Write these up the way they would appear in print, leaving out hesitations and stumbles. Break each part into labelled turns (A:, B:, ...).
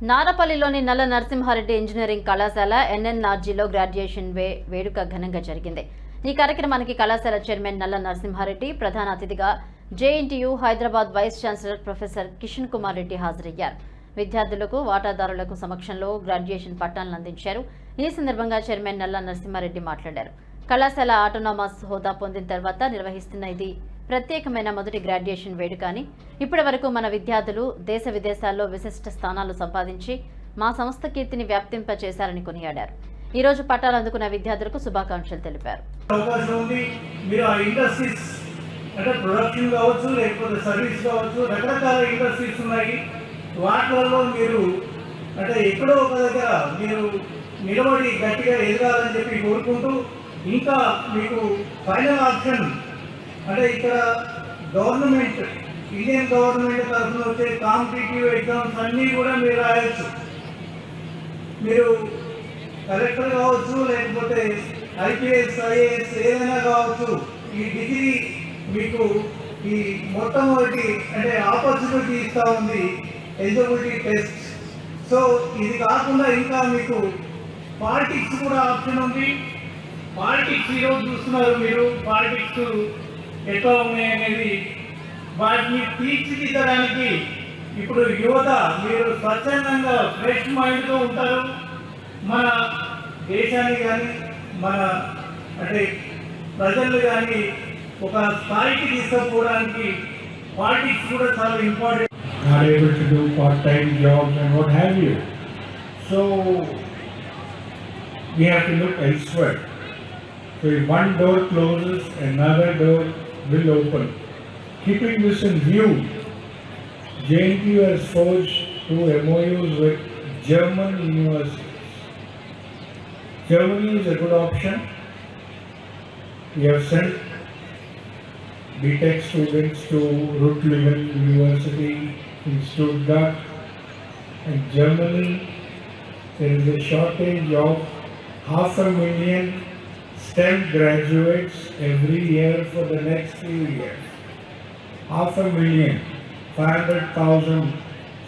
A: నారపల్లిలోని నల్ల నరసింహారెడ్డి ఇంజనీరింగ్ కళాశాల ఎన్ఎన్ఆర్జీలో గ్రాడ్యుయేషన్ వేడుక ఘనంగా జరిగింది. ఈ కార్యక్రమానికి కళాశాల చైర్మన్ నల్ల నరసింహారెడ్డి, ప్రధాన అతిథిగా JNTU Hyderabad vice chancellor professor Kishan Kumar Reddy హాజరయ్యారు. విద్యార్థులకు, వాటాదారులకు సమక్షంలో గ్రాడ్యుయేషన్ పట్టాలను అందించారు. ఈ సందర్భంగా చైర్మన్ నల్ల నరసింహారెడ్డి మాట్లాడారు. కళాశాల ఆటోనామస్ హోదా పొందిన తర్వాత నిర్వహిస్తున్న ఇది ప్రత్యేకమైన మొదటి గ్రాడ్యుయేషన్ వేడుక అని, ఇప్పటి వరకు మన విద్యార్థులు దేశ విదేశాల్లో విశిష్ట స్థానాలు సంపాదించి మా సంస్థ కీర్తిని వ్యాప్తింపచేశారని కొనియాడారు. ఈ రోజు పట్టాలు అందుకున్న విద్యార్థులకు శుభాకాంక్షలు తెలిపారు.
B: వాటిలలో మీరు ఎక్కడో ఒక దగ్గర మీరు నిలబడి గట్టిగా ఎదగాలని చెప్పి కోరుకుంటూ, ఇంకా మీకు ఫైనల్ ఆప్షన్ ఇక్కడ గవర్నమెంట్, ఇండియన్ గవర్నమెంట్ తరఫున వచ్చే కాంపిటేటివ్ ఎగ్జామ్స్ అన్నీ కూడా మీరు రాయొచ్చు. మీరు కలెక్టర్ కావచ్చు, లేకపోతే ఐపీఎస్, ఐఏఎస్ ఏదైనా కావచ్చు. ఈ డిగ్రీ మీకు ఈ మొట్టమొదటి ఆపర్చునిటీ ఇస్తూ ఉంది, ఎలిజిబిలిటీ టెస్ట్. సో ఇది కాకుండా ఇంకా మీకు పాలిటిక్స్ కూడా ఆప్షన్ ఉంది. పాలిటిక్స్ ఈరోజు చూస్తున్నారు మీరు, పాలిటిక్స్ ఎట్లా ఉన్నాయనేది వాటిని తీర్చిదిద్దడానికి ఇప్పుడు యువత మీరు స్వచ్ఛందంగా ఫ్రెష్ మైండ్తో ఉంటారు. మన దేశాన్ని కానీ మన ప్రజలు కానీ ఒక స్థాయికి తీసుకుపోవడానికి పాలిటిక్స్ కూడా చాలా important.
C: Are able to do part-time jobs and what have you. So we have to look elsewhere. So if one door closes, another door will open. Keeping this in view, JNTU has forged 2 MOUs with German universities. Germany is a good option. We have sent BTech students to Reutlingen University in Stuttgart. In Germany, there is a shortage of 500,000 STEM graduates every year for the next few years. 500,000, 500,000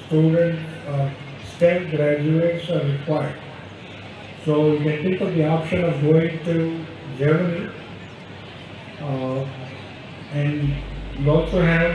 C: students, STEM graduates are required. So you can think of the option of going to Germany, and you also have